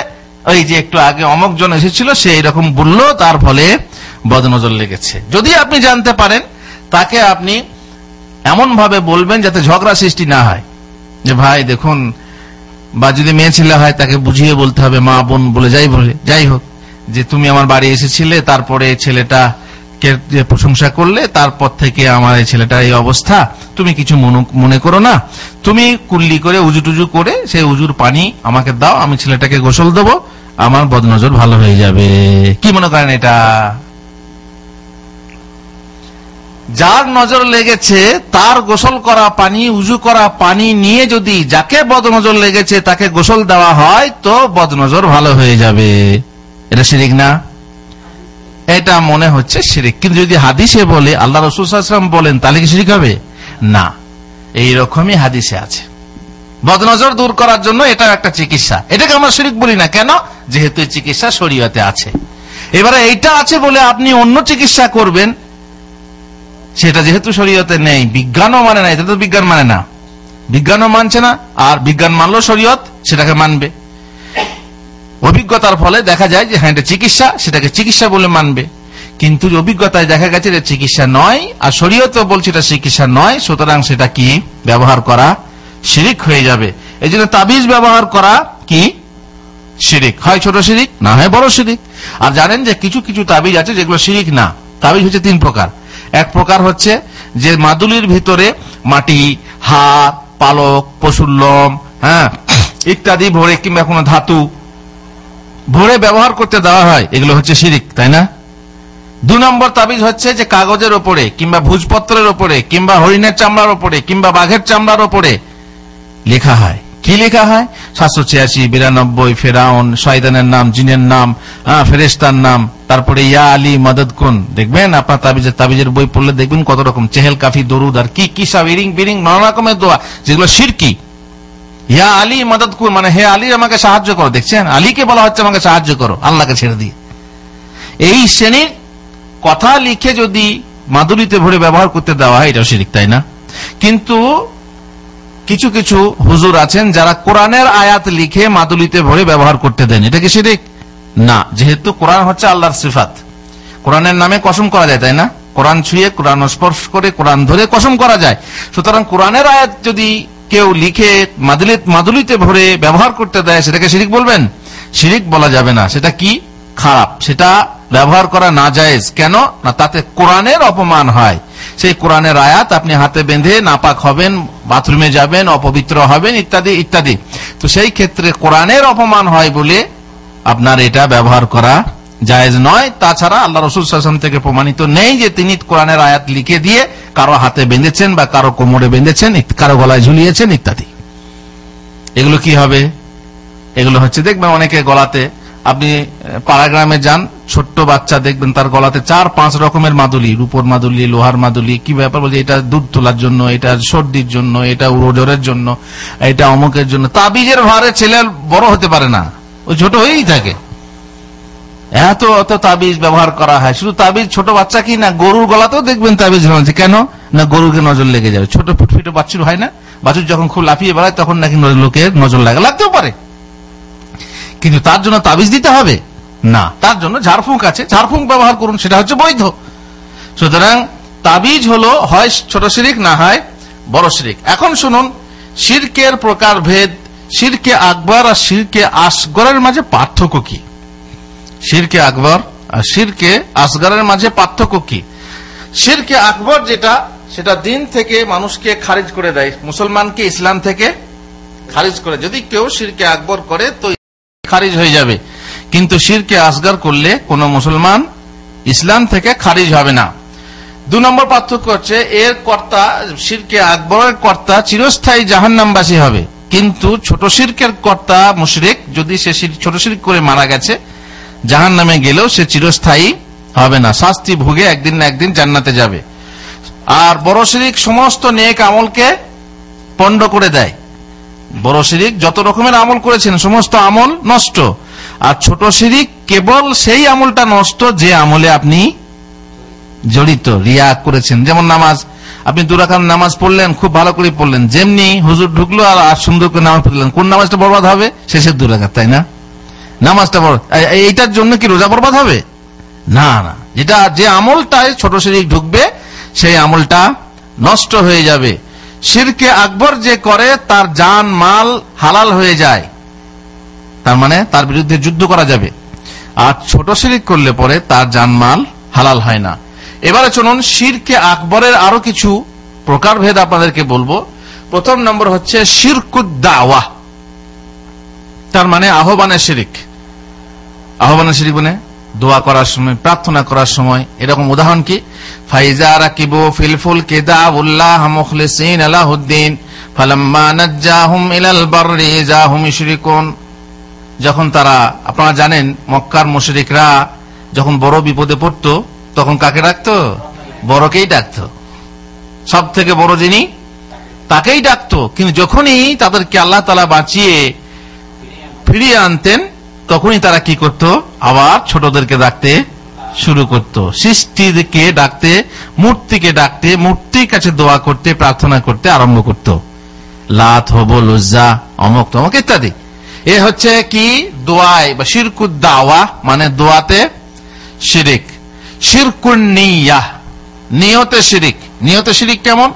ওই যে একটু আগে অমুক জন এসেছিল সে এরকম বললো, তার ফলে বদনজর লেগেছে। যদি আপনি জানতে পারেন, তাকে আপনি এমন ভাবে বলবেন যাতে ঝগড়া সৃষ্টি না হয়, যে ভাই দেখুন, বা যদি মেয়ে ছেলে হয় তাকে বুঝিয়ে বলতে হবে, মা বোন বলে যাই হোক, যে তুমি আমার বাড়ি এসেছিলে, তারপরে ছেলেটা কে প্রশংসা করলে, তারপর থেকে আমার এই ছেলেটার এই অবস্থা, তুমি কিছু মনে করো না, তুমি কুল্লি করে উজু টুজু করে সেই উজুর পানি আমাকে দাও, আমি ছেলেটাকে গোসল দেবো, আমার বদনজর ভালো হয়ে যাবে। কি মনে করেন এটা? যার নজর লেগেছে তার গোসল করা পানি, উজু করা পানি নিয়ে যদি যাকে বদনজর লেগেছে তাকে গোসল দেওয়া হয়, তো বদনজর ভালো হয়ে যাবে। এটা শিরিক না? এটা মনে হচ্ছে শিরিক, কিন্তু যদি হাদিসে বলে, আল্লাহ রাসূল সাল্লাল্লাহু আলাইহি ওয়াসাল্লাম বলেন, তাহলে কি শিরিক হবে? না, এইরকমই হাদিসে আছে। বদনজর দূর করার জন্য এটা একটা চিকিৎসা, এটাকে আমরা শিরিক বলি না। কেন? যেহেতু চিকিৎসা শরীয়তে আছে। এবারে এইটা আছে বলে আপনি অন্য চিকিৎসা করবেন, সেটা যেহেতু শরীয়তে নেই, বিজ্ঞানও মানে না, এটা তো বিজ্ঞান মানে না, বিজ্ঞানও মানছে না, আর বিজ্ঞান মানলো শরীয়ত সেটাকে মানবে। অভিজ্ঞতার ফলে দেখা যায় যে হ্যাঁ এটা চিকিৎসা, সেটাকে চিকিৎসা বলে মানবে। কিন্তু অভিজ্ঞতায় দেখা গেছে যে চিকিৎসা নয়, আর শরীয়তও বলছে এটা চিকিৎসা নয়, সুতরাং সেটা কি ব্যবহার করা শিরিক হয়ে যাবে। এই জন্য তাবিজ ব্যবহার করা কি শিরিক, হয় ছোট শিরিক, না হয় বড় শিরিক। আর জানেন যে কিছু কিছু তাবিজ আছে যেগুলো শিরিক না। তাবিজ হচ্ছে তিন প্রকার। এক প্রকার হচ্ছে যে মাদুলির ভিতরে মাটি, হাড়, পালক, পশুর লোম, হ্যাঁ ইত্যাদি ভরে, কিংবা কোনো ধাতু ভরে ব্যবহার করতে দেওয়া হয়, এগুলো হচ্ছে শিরিক, তাই না? 2 নম্বর তাবিজ হচ্ছে যে কাগজের ওপরে, কিংবা ভূজপত্রের ওপরে, কিংবা হরিণের চামড়ার ওপরে, কিংবা বাঘের চামড়ার ওপরে লেখা হয়। কি লেখা হয়? 786, 92, ফেরাউন, শয়তানের নাম, জিনের নাম, ফেরেশতার নাম, তারপরে ইয়া আলী মদদ কুন। দেখবেন আপনার তাবিজের বই পড়লে দেখবেন কত রকম চেহেল কাফি, দরুদ, আর কি সব ইরিং বিরিং নানা রকমের দোয়া, যেগুলো শিরকি। ইয়া আলী মদদ কুন মানে হে আলী আমাকে সাহায্য করো। দেখছেন, আলীকে বলা হচ্ছে আমাকে সাহায্য করো, আল্লাহকে ছেড়ে দিয়ে। এই শ্রেণীর কথা লিখে যদি মাদুলিতে ভরে ব্যবহার করতে দেওয়া হয়, এটা শিরিক, তাই না? কিন্তু কিছু কিছু হুজুর আছেন যারা কোরআনের আয়াত লিখে মাদুলিতে ভরে ব্যবহার করতে দেন, এটা কি শিরিক? না, যেহেতু কোরআন হচ্ছে আল্লাহর সিফাত, কোরআনের নামে কসম করা যায়, তাই না? কোরআন ছুঁয়ে, কোরআন স্পর্শ করে, কোরআন ধরে কসম করা যায়। সুতরাং কোরআনের আয়াত যদি কেউ লিখে মাদুলিতে ভরে ব্যবহার করতে দেয়, সেটাকে শিরিক বলবেন? শিরিক বলা যাবে না, সেটা কি খারাপ, সেটা ব্যবহার করা না জায়েজ। কেন না? তাতে কোরআনের অপমান হয়। সেই কোরআনের আয়াত আপনি হাতে বেঁধে নাপাক হবেন, বাথরুমে যাবেন, অপবিত্র হবেন, ইত্যাদি ইত্যাদি। তো সেই ক্ষেত্রে কোরআনের অপমান হয় বলে আপনার এটা ব্যবহার করা জায়েজ নয়। তাছাড়া আল্লাহ রাসূল সাল্লাল্লাহু আলাইহি ওয়াসাল্লাম থেকে প্রমাণিত নেই যে তিনি কোরআনের আয়াত লিখে দিয়ে কারো হাতে বেঁধেছেন, বা কারো কোমরে বেঁধেছেন, কারো গলায় ঝুলিয়েছেন ইত্যাদি। এগুলো কি হবে? এগুলো হচ্ছে, দেখবেন অনেকে গলাতে, আপনি পাড়া গ্রামে যান, ছোট্ট বাচ্চা দেখবেন তার গলাতে 4-5 রকমের মাদুলি, রূপোর মাদুলি, লোহার মাদুলি। কি ব্যাপার? বলছে এটা দুধ তোলার জন্য, এটা সর্দির জন্য, এটা উড়োজোরের জন্য, এটা অমুকের জন্য। তাবিজের ভারে ছেলে বড় হতে পারে না, ওই ছোট হয়েই থাকে। এত তাবিজ ব্যবহার করা হয়। শুধু তাবিজ ছোট বাচ্চা কি না, গরুর গলাতেও দেখবেন তাবিজ ঝুলানো। কেন না? গরুকে নজর লেগে যাবে। ছোট ফুটফুটে বাছুর হয় না, বাছুর যখন খুব লাফিয়ে বেড়ায় তখন নাকি লোকের নজর লাগতেও পারে। কিন্তু তার জন্য তাবিজ দিতে হবে না, তার জন্য ঝাড়ফুঁক আছে, ঝাড়ফুঁক ব্যবহার করুন, সেটা হচ্ছে বৈধ। সুতরাং তাবিজ হলো হয় ছোট শিরিক, না হয় বড় শিরিক। এখন শুনুন শিরকের প্রকার ভেদ, শিরকে আকবর আর শিরকে আসগরের মাঝে পার্থক্য কি? শিরকে আকবর আর শিরকে আসগরের মাঝে পার্থক্য কি? শিরকে আকবর যেটা, সেটা দিন থেকে মানুষকে খারিজ করে দেয়, মুসলমানকে ইসলাম থেকে খারিজ করে। যদি কেউ শিরকে আকবর করে তো খারিজ হয়ে যাবে, কিন্তু শিরকে আসগর করলে কোন মুসলমান ইসলাম থেকে খারিজ হবে না। 2 নম্বর পার্থক্য হচ্ছে এর কর্তা, শিরকে আকবরের কর্তা চিরস্থায়ী জাহান্নামবাসী হবে, কিন্তু ছোট শিরকের কর্তা মুশরিক, যদি সে ছোট শিরক করে মারা গেছে, জাহান্নামে গেলেও সে চিরস্থায়ী হবে না, শাস্তি ভোগে একদিন না একদিন জান্নাতে যাবে। আর বড় শিরক সমস্ত নেক আমলকে পণ্ড করে দেয়। বড় শিরিক যত রকমের আমল করেছেন সমস্ত আমল নষ্ট, আর ছোট শিরিক কেবল সেই আমলটা নষ্ট যে আমলে আপনি জড়িত, রিয়া করেছেন। যেমন নামাজ, আপনি 2 রাকাত নামাজ পড়লেন, খুব ভালো করে পড়লেন, যেমনি হুজুর ঢুকলো আর সুন্দর করে নামাজ পড়লেন, কোন নামাজটা বরবাদ হবে? শেষের 2 রাকাত, তাই না? নামাজটা এইটার জন্য কি রোজা বরবাদ হবে? না না, যেটা যে আমলটায় ছোট শিরক ঢুকবে সেই আমলটা নষ্ট হয়ে যাবে। শিরকে আকবর যে করে তার জান মাল হালাল হয়ে যায়, তার মানে তার বিরুদ্ধে যুদ্ধ করা যাবে। আর ছোট শিরক করলে পরে তার জান মাল হালাল হয় না। এবারে চলুন শিরকে আকবরের আরো কিছু প্রকারভেদ আপনাদেরকে বলবো। প্রথম নম্বর হচ্ছে শিরকুদ দাওয়া, তার মানে আহ্বানের শিরক। আহ্বানের শিরক মানে দোয়া করার সময়, প্রার্থনা করার সময়, এরকম উদাহরণ কি? ফাইজা রাকিবু ফিল ফুলকি দাউল্লাহ মুখলিসিন লাহুদ্দিন ফালাম্মা নাজ্জাহুম ইলাল বাররি ইযাহুম ইশরিকুন। যখন তারা, আপনারা জানেন মক্কার মুশরিকরা যখন বড় বিপদে পড়তো তখন কাকে ডাকতো? বড়কেই ডাকতো, সব থেকে বড় যিনি তাকেই ডাকতো। কিন্তু যখনই তাদেরকে আল্লাহ তাআলা বাঁচিয়ে ফিরিয়ে আনতেন তখনই তারা কি করত? আবার ছোটদেরকে ডাকতে শুরু করত, সৃষ্টিকে ডাকতে, মূর্তিকে ডাকতে, মূর্তির কাছে দোয়া করতে, প্রার্থনা করতে আরম্ভ করত। লাত, হবল, উজ্জা, অমুক তমক ইত্যাদি। এ হচ্ছে কি? দোয়ায় বা শিরকুদ দাওয়া, মানে দোয়াতে শিরিক। শিরকুন নিয়াহ, নিয়তে শিরিক। নিয়তে শিরিক কেমন?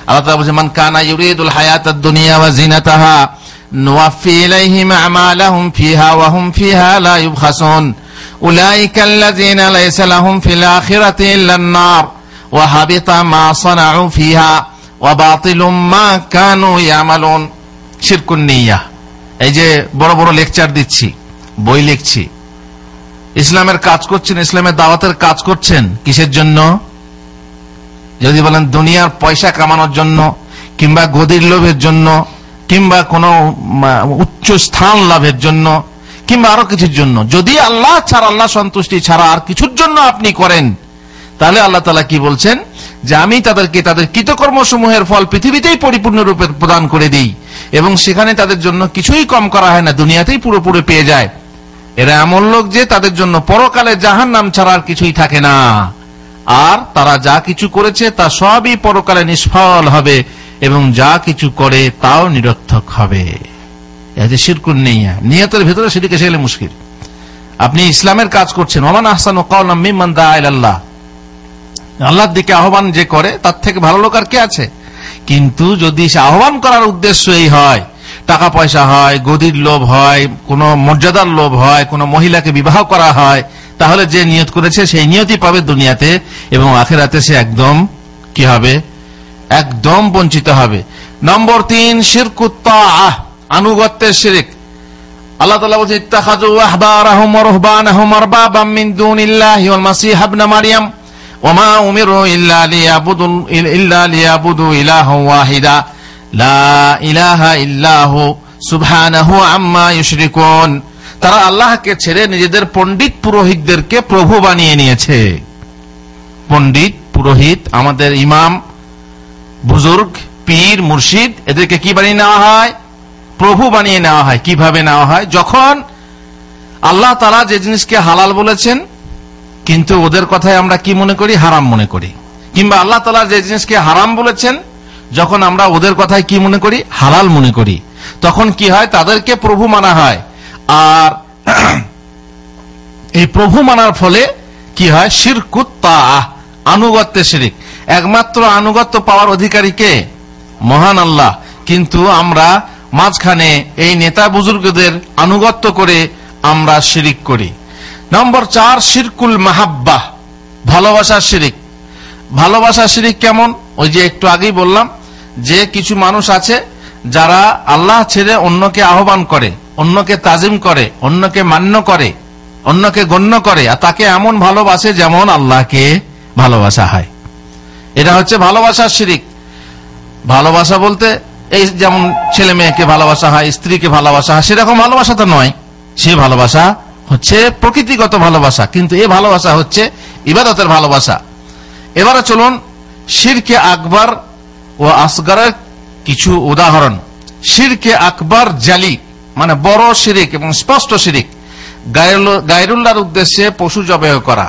আল্লাহ তাআলা বলেন, মান কানা ইউরিদুল হায়াতাদ দুনিয়া ওয়া জিনাতাহা নুওয়াফি ইলাইহিম আমালাহুম ফিহা ওয়া হুম ফিহা লা ইউবখাসুন উলাইকাল্লাযিনা লাইসা লাহুম ফিল আখিরাতি ইল্লান নার ওয়া হাবিতা মা সানাউ ফিহা ওয়া বাতিলুম মা কানু ইয়ামালুন। শিরকুন নিয়াহ। এই যে বড় বড় লেকচার দিচ্ছি, বই লিখছি, ইসলামের কাজ করছেন, ইসলামের দাওয়াতের কাজ করছেন, কিসের জন্য? যদি বলেন দুনিয়ার পয়সা কামানোর জন্য, কিংবা গদির লোভের জন্য, কিংবা কোন উচ্চ স্থান লাভের জন্য, কিংবা আরো কিছুর জন্য, যদি আল্লাহ ছাড়া, আল্লাহ সন্তুষ্টি ছাড়া আর কিছুর জন্য আপনি করেন, তাহলে আল্লাহ তাআলা কি বলছেন? যে আমি তাদেরকে তাদের কৃতকর্ম সমূহের ফল পৃথিবীতেই পরিপূর্ণ রূপে প্রদান করে দিই এবং সেখানে তাদের জন্য কিছুই কম করা হয় না, দুনিয়াতেই পুরোপুরি পেয়ে যায়। এরা এমন লোক যে তাদের জন্য পরকালে জাহান্নাম ছাড়া আর কিছুই থাকে না, আর তারা যা কিছু করেছে তা সবই পরকালে নিষ্ফল হবে এবং যা কিছু করে তাও নিরর্থক হবে। শিরকুন নিয়া, নিয়তের ভেতরে শিরক এসে গেলে মুশকিল। আপনি ইসলামের কাজ করছেন, ওমান আহসানু কাওলাম মিম্মান দাআ ইলাল্লাহ, আল্লাহর দিকে আহ্বান যে করে তার থেকে ভালো লোক আর কে আছে? কিন্তু যদি সে আহ্বান করার উদ্দেশ্য এই হয়, টাকা পয়সা হয়, গদির লোভ হয়, কোন মর্যাদার লোভ হয়, কোন মহিলাকে বিবাহ করা হয়, তাহলে যে নিয়ত করেছে সেই নিয়তই পাবে দুনিয়াতে, এবং আখিরাতে সে একদম কি হবে? একদম বঞ্চিত হবে। নম্বর 3 শিরকুত তাআহ, আনুগত্যের শিরক। আল্লাহ তাআলা বলেন, ইত্তাখাযু আহবারাহুম ওয়া রুহবানাহুম আরবাবাম মিন দুনিল্লাহি ওয়াল মাসিহ ইবনে মারইয়াম ওয়া মা উমিরু ইল্লা লিয়াবুদু ইলাহান ওয়াহিদা লা ইলাহা ইল্লাহু সুবহানাহু আম্মা ইউশরিকুন। তারা আল্লাহকে ছেড়ে নিজেদের পণ্ডিত পুরোহিতদেরকে প্রভু বানিয়ে নিয়েছে। পণ্ডিত পুরোহিত, আমাদের ইমাম, বুজুর্গ, পীর, মুর্শিদ, এদেরকে কি বানিয়ে নেওয়া হয়? প্রভু বানিয়ে নেওয়া হয়। কিভাবে নেওয়া হয়? যখন আল্লাহ তাআলা যে জিনিসকে হালাল বলেছেন কিন্তু ওদের কথায় আমরা কি মনে করি? হারাম মনে করি। কিংবা আল্লাহ তাআলা যে জিনিসকে হারাম বলেছেন যখন আমরা ওদের কথায় কি মনে করি? হালাল মনে করি। তখন কি হয়? তাদেরকে প্রভু মানা হয়। আর এই প্রভু মানার ফলে কি হয়? শিরকুত তাআহ, আনুগত্যের শিরক। একমাত্র আনুগত্য পাওয়ার অধিকারী কে? মহান আল্লাহ। কিন্তু আমরা মাঝখানে এই নেতা বুজুর্গদের আনুগত্য করে আমরা শিরক করি। নম্বর 4 শিরকুল মাহাব্বাহ, ভালোবাসার শিরক। ভালোবাসার শিরক কেমন? ওই যে একটু আগেই বললাম যে কিছু মানুষ আছে যারা আল্লাহ ছেড়ে অন্যকে আহ্বান করে, অন্যকে তাজিম করে, অন্যকে মান্য করে, অন্যকে গণ্য করে, আর তাকে এমন ভালোবাসে যেমন আল্লাহকে ভালোবাসা হয়। এটা হচ্ছে ভালোবাসার শিরক। ভালোবাসা বলতে এই যেমন ছেলে মেয়েকে ভালোবাসা হয়, স্ত্রীকে ভালোবাসা হয়, সেরকম ভালোবাসা তো নয়। সে ভালোবাসা হচ্ছে প্রকৃতিগত ভালোবাসা, কিন্তু এই ভালোবাসা হচ্ছে ইবাদতের ভালোবাসা। এবারে চলুন শিরকে আকবর ও আসগরের কিছু উদাহরণ। শিরকে আকবর জালি, মানে বড় শিরক এবং স্পষ্ট শিরক। গায়রুল্লাহর উদ্দেশ্যে পশু জবাই করা।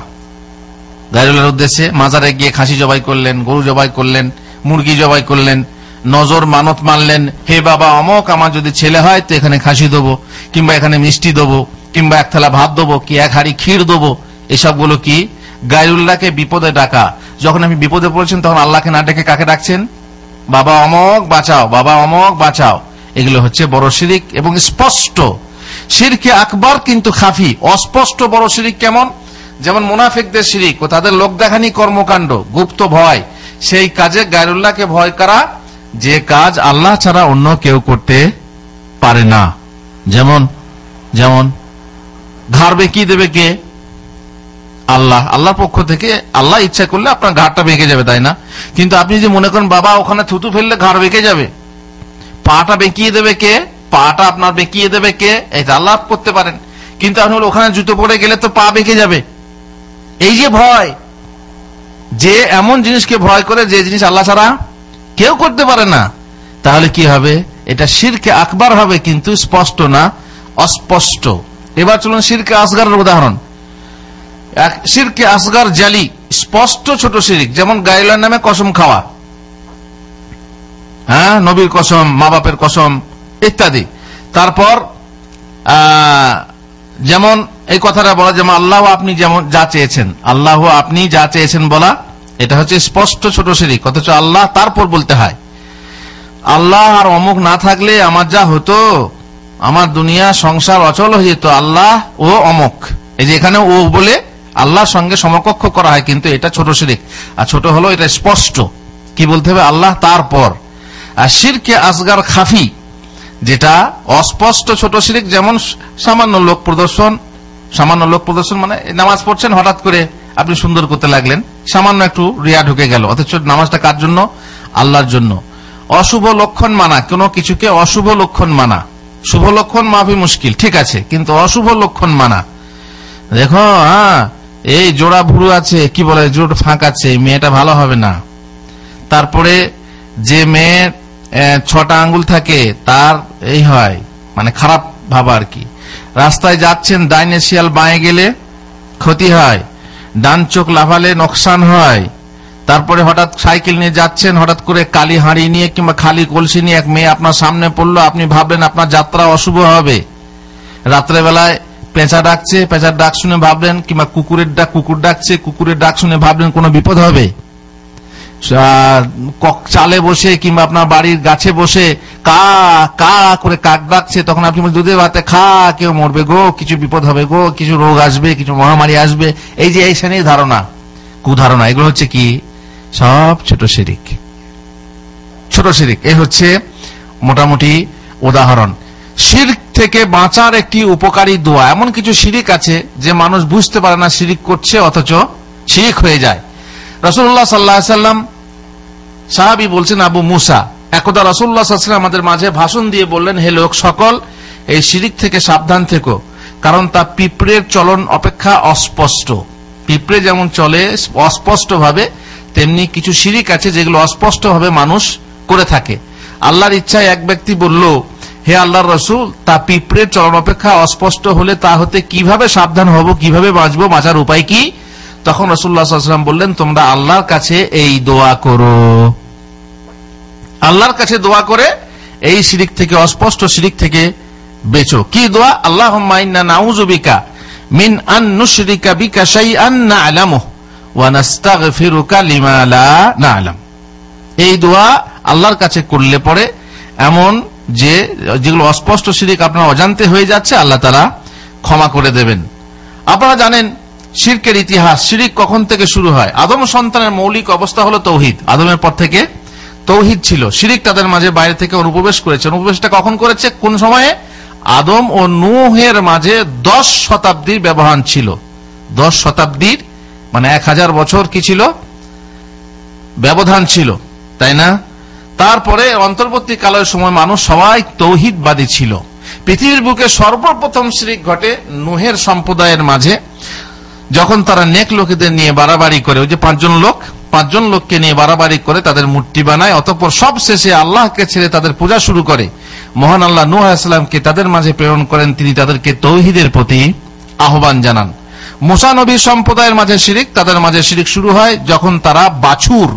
গায়রুল্লাহর উদ্দেশ্যে মাজারে গিয়ে খাসি জবাই করলেন, গরু জবাই করলেন, মুরগি জবাই করলেন, নজর মানত মানলেন, হে বাবা অমক, আমার যদি ছেলে হয় তো এখানে খাসি দেবো, কিংবা এখানে মিষ্টি দেবো, কিংবা এক থালা ভাত দেবো, কি এক হাঁড়ি ক্ষীর দেবো, এসবগুলো কি গায়রুল্লাহকে বিপদে ডাকা। যখন আপনি বিপদে পড়েছেন তখন আল্লাহকে না ডেকে কাকে ডাকছেন? বাবা অমক বাঁচাও, বাবা অমক বাঁচাও। এগুলো হচ্ছে বড় শিরিক এবং স্পষ্ট শিরকে আকবার, কিন্তু খাফি অস্পষ্ট বড় শিরিক। কেমন? যেমন মুনাফিকদের শিরিক ও তাদের লোক দেখানি কর্মকাণ্ড, গুপ্ত ভয়, সেই কাজে গায়রুল্লাহকে ভয় করা, যে কাজ আল্লাহ ছাড়া অন্য কেউ করতে পারে না। যেমন যেমন ঘাড় বেঁকিয়ে দেবে কে? আল্লাহ। আল্লাহর পক্ষ থেকে আল্লাহ ইচ্ছা করলে আপনার ঘাড়টা বেঁকে যাবে, তাই না? কিন্তু আপনি যে মনে করেন বাবা ওখানে থুতু ফেললে ঘাড় বেঁকে যাবে, পাটা বেঁকিয়ে দেবে কে? পাটা আপনার বেঁকিয়ে দেবে কে? এটা আল্লাহ করতে পারেন, কিন্তু আপনি ওখানে জুতো পরে গেলে তো পা বেঁকে যাবে। এই যে ভয়, যে এমন জিনিসকে ভয় করে যে জিনিস আল্লাহ ছাড়া কেউ করতে পারে না, তাহলে কি হবে? এটা শিরকে আকবার হবে, কিন্তু স্পষ্ট না, অস্পষ্ট। এবার চলুন শিরকে আসগারের উদাহরণ। শিরকে আসগার জালি, স্পষ্ট ছোট শিরিক, যেমন গায়রুল্লাহর নামে কসম খাওয়া, হ্যাঁ, নবীর কসম, মা বাপের কসম ইত্যাদি। তারপর যেমন এই কথাটা বলা, যেমন আল্লাহ আপনি যেমন যা চেয়েছেন, আল্লাহ আপনি যা চেয়েছেন বলা, এটা হচ্ছে স্পষ্ট ছোট শিরিক। অথচ আল্লাহ তারপর বলতে হয় আল্লাহ আর অমুক না থাকলে আমার যা হতো, আমার দুনিয়া সংসার অচল হয়ে যেত, আল্লাহ ও অমুক। এই যে এখানে ও বলে আল্লাহর সঙ্গে সমকক্ষ করা হয়, কিন্তু এটা ছোট শিরিক। আর ছোট হলো এটা স্পষ্ট, কি বলতে হবে? আল্লাহ তারপর। আর শিরকে আসগার খাফি, যেটা অস্পষ্ট ছোট শিরিক, যেমন সামান্য লোক প্রদর্শন। সামান্য লোক প্রদর্শন মানে নামাজ পড়ছেন, হঠাৎ করে আপনি সুন্দর করতে লাগলেন, সামান্য একটু রিয়া ঢুকে গেল, অথচ নামাজটা কার জন্য? আল্লাহর জন্য। অশুভ লক্ষণ মানা, কোনো কিছুকে অশুভ লক্ষণ মানা, শুভ লক্ষণ মাফি মুশকিল, ঠিক আছে, কিন্তু অশুভ লক্ষণ মানা, দেখো হ্যাঁ এই জোড়া ভুরু আছে, কি বলে জোড় ফাঁক আছে, মেয়েটা ভালো হবে না। তারপরে যে মেয়ের 6টা আঙ্গুল থাকে তার এই হয়, মানে খারাপ ভাবা আর কি। রাস্তায় যাচ্ছেন, ডাইনে শিয়াল বাঁয়ে গেলে ক্ষতি হয়, ডান চোখ লাফালে নোকসান হয়। তারপরে হঠাৎ সাইকেল নিয়ে যাচ্ছেন, হঠাৎ করে কালি হাঁড়ি নিয়ে কিংবা খালি কলসি নিয়ে এক মেয়ে আপনার সামনে পড়লো, আপনি ভাবলেন আপনার যাত্রা অশুভ হবে। রাত্রেবেলায় পেঁচা ডাকছে, পেঁচার ডাক শুনে ভাবলেন, কিংবা কুকুর ডাকছে, কুকুরের ডাক শুনে ভাবলেন কোনো বিপদ হবে। চালে বসে কিংবা আপনার বাড়ির গাছে বসে কা কা করে কাক ডাকছে, তখন আপনি দুধের ভাতে খা, কেউ মরবে গো, কিছু বিপদ হবে গো, কিছু রোগ আসবে, কিছু মহামারী আসবে। এই যে এই শ্রেণীর ধারণা, কুধারণা, এগুলো হচ্ছে কি? সব ছোট শিরিক। ছোট শিরিক, এই হচ্ছে মোটামুটি উদাহরণ। শিরক থেকে বাঁচার একটি উপকারী দোয়া। এমন কিছু শিরিক আছে যে মানুষ বুঝতে পারে না শিরিক করছে, অথচ শিরিক হয়ে যায়। রাসূলুল্লাহ সাল্লাল্লাহু আলাইহি ওয়াসাল্লাম, সাহাবী বলছেন আবু মুসা, একদা রাসূলুল্লাহ সাল্লাল্লাহু আলাইহি ওয়াসাল্লাম আমাদের মাঝে ভাষণ দিয়ে বললেন, হে লোক সকল, এই শিরিক থেকে সাবধান থেকো, কারণ তা পিঁপড়ের চলন অপেক্ষা অস্পষ্ট। পিঁপড়ে যেমন চলে অস্পষ্ট ভাবে, তেমনি কিছু শিরিক আছে যেগুলো অস্পষ্ট ভাবে মানুষ করে থাকে। আল্লাহর ইচ্ছায় এক ব্যক্তি বলল, হে আল্লাহর রাসূল, তা পিঁপড়ের চলন অপেক্ষা অস্পষ্ট হলে তা হতে কিভাবে সাবধান হব, কিভাবে বাঁচবো, বাঁচার উপায় কি? তখন রাসূলুল্লাহ সাল্লাল্লাহু আলাইহি ওয়াসাল্লাম বললেন, তোমরা আল্লাহর কাছে এই দোয়া করো, আল্লাহর কাছে দোয়া করে এই শিরিক থেকে, অস্পষ্ট শিরিক থেকে বেঁচো। কি দোয়া? আল্লাহুম্মা ইন্না নাউযু বিকা মিন আন নুশরিকা বিকা শাইআন না'লামুহু ওয়া নাস্তাগফিরুকা লিমা লা না'লাম। এই দোয়া আল্লাহর কাছে করলে পরে এমন যেগুলো অস্পষ্ট শিরিক আপনার অজান্তে হয়ে যাচ্ছে, আল্লাহ তাআলা ক্ষমা করে দেবেন। আপনারা জানেন শিরকের ইতিহাস, শিরিক কখন থেকে শুরু হয়? আদম সন্তানের মৌলিক অবস্থা হলো তৌহিদ। আদমের পর থেকে তৌহিদ ছিল, শিরিক তাদের মাঝে বাইরে থেকে অনুপ্রবেশ করেছে। অনুপ্রবেশটা কখন করেছে, কোন সময়ে? আদম ও নূহের মাঝে 10 শতাব্দীর ব্যবধান ছিল। 10 শতাব্দীর মানে 1000 বছর কি ছিল? ব্যবধান ছিল, তাই না? তারপরে অন্তর্বর্তী কালের সময় মানুষ সবাই তৌহিদবাদী ছিল। পৃথিবীর বুকে সর্বপ্রথম শিরিক ঘটে নূহের সম্প্রদায়ের মাঝে, যখন তারা নেক লোকেদের নিয়ে বাড়াবাড়ি করে, ওই যে 5জন লোককে নিয়ে বাড়াবাড়ি করে তাদের মূর্তি বানায়, অতঃপর সব শেষে আল্লাহকে ছেড়ে তাদের পূজা শুরু করে। মহান আল্লাহ নূহ আলাইহিস সালামকে তাদের মাঝে প্রেরণ করেন, তিনি তাদেরকে তৌহিদের প্রতি আহ্বান জানান। মুসা নবীর সম্প্রদায়ের মাঝে শিরিক, তাদের মাঝে শিরিক শুরু হয় যখন তারা বাছুর,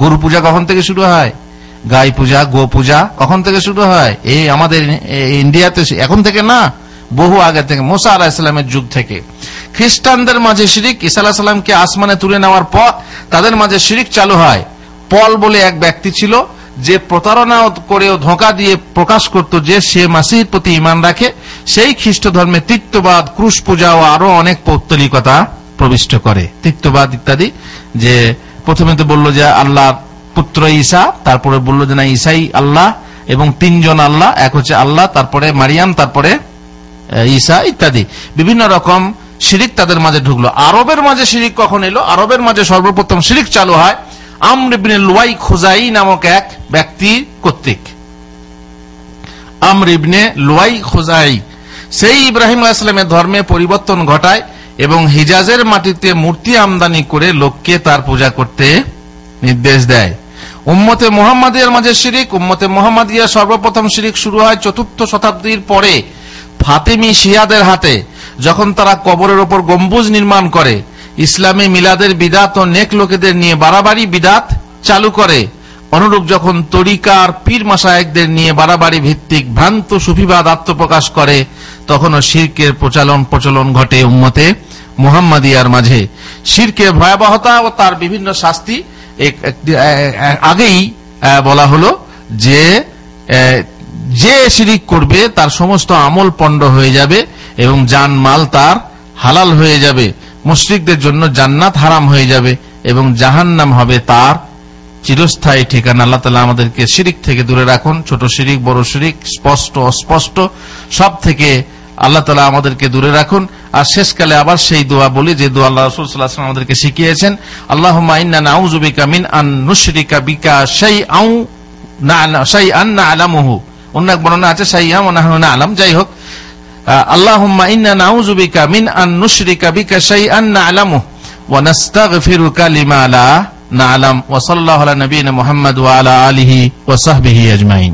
গরু পূজা কখন থেকে শুরু হয়? গাই পূজা, গো পূজা কখন থেকে শুরু হয়? এই আমাদের ইন্ডিয়াতে এখন থেকে না, বহু আগে থেকে, মুসা আলাইহিস সালামের যুগ থেকে। খ্রিস্টানদের মাঝে শিরিক, ঈসা আলাইহিস সালামকে আসমানে তুলে নেওয়ার পর তাদের মাঝে শিরিক চালু হয়। পল বলে এক ব্যক্তি ছিল, যে প্রতারণা করেও ধোঁকা দিয়ে প্রকাশ করত যে সে মাসির প্রতি ঈমান রাখে। সেই খ্রিস্ট ধর্মে তৃতীয়বাদ, ক্রুশ পূজা ও আরো অনেক পৌত্তলিকতা প্রবিষ্ট করে, তৃতীয়বাদ ইত্যাদি। যে প্রথমে তো বললো যে আল্লাহর পুত্র ঈসা, তারপরে বললো যে না ঈসাই আল্লাহ এবং তিনজন আল্লাহ, এক হচ্ছে আল্লাহ, তারপরে মারিয়াম, তারপরে ঈসা ইত্যাদি বিভিন্ন রকম শিরিক তাদের মাঝে ঢুকলো। আরবের মাঝে শিরিক কখন এলো? আরবের মাঝে সর্বপ্রথম শিরিক চালু হয় আমর ইবনে লুয়াই খুজাই নামক এক ব্যক্তি কর্তৃক। আমর ইবনে লুয়াই খুজাই সেই ইব্রাহিম আলাইহিস সালামের ধর্মে পরিবর্তন ঘটায় এবং হিজাজের মাটিতে মূর্তি আমদানি করে লোককে তার পূজা করতে নির্দেশ দেয়। উম্মতে মুহাম্মাদিয়ার মাঝে শিরিক। উম্মতে মুহাম্মাদিয়া সর্বপ্রথম শিরিক শুরু হয় ৪র্থ শতাব্দীর পরে ফাতেমি শিয়াদের হাতে, যখন তারা কবরের ওপর গম্বুজ নির্মাণ করে। ইসলামে মিলাদের বিদাত ও নেক লোকেদের নিয়ে বাড়াবাড়ি বিদাত চালু করে। অনুরূপ যখন তরিকার পীর মাশায়েখদের নিয়ে বাড়াবাড়ি ভিত্তিক ভ্রান্ত সুফিবাদ আত্মপ্রকাশ করে, তখনও শিরকের প্রচলন ঘটে উম্মতে মুহাম্মাদিয়ার মাঝে। শিরকের ভয়াবহতা ও তার বিভিন্ন শাস্তি আগেই বলা হলো যে যে শিরিক করবে তার সমস্ত আমল পণ্ড হয়ে যাবে এবং জান মাল তার হালাল হয়ে যাবে। মুশরিকদের জন্য জান্নাত হারাম হয়ে যাবে এবং জাহান্নাম হবে তার চিরস্থায়ী ঠিকানা। আল্লাহ তাআলা আমাদেরকে শিরিক থেকে দূরে রাখুন। ছোট শিরিক, বড় শিরিক, স্পষ্ট অস্পষ্ট সব থেকে আল্লাহ তাআলা আমাদেরকে দূরে রাখুন। আর শেষকালে আবার সেই দোয়া বলি যে দোয়া আল্লাহ রাসূল সাল্লাল্লাহু আলাইহি ওয়াসাল্লাম আমাদেরকে শিখিয়েছেন, আল্লাহুম্মা ইন্না নাউযু বিকা মিন আন নুশরিকা বিকা শাইআন না'লামুহু। অন্য এক বর্ণনা আছে শাইআন ওয়া নাহনু না'লাম। যাই হোক, আল্লাহুম্মা ইন্না নাউযু বিকা মিন আন নুশরিকা বিকা শাইআন না'লামুহু ওয়া নাস্তাগফিরুকা লিমা লা না'লাম। ওয়া সাল্লাল্লাহু আলা নবিয়িনা মুহাম্মদ ওয়া আলা আলিহি ওয়া সাহবিহি আজমাইন।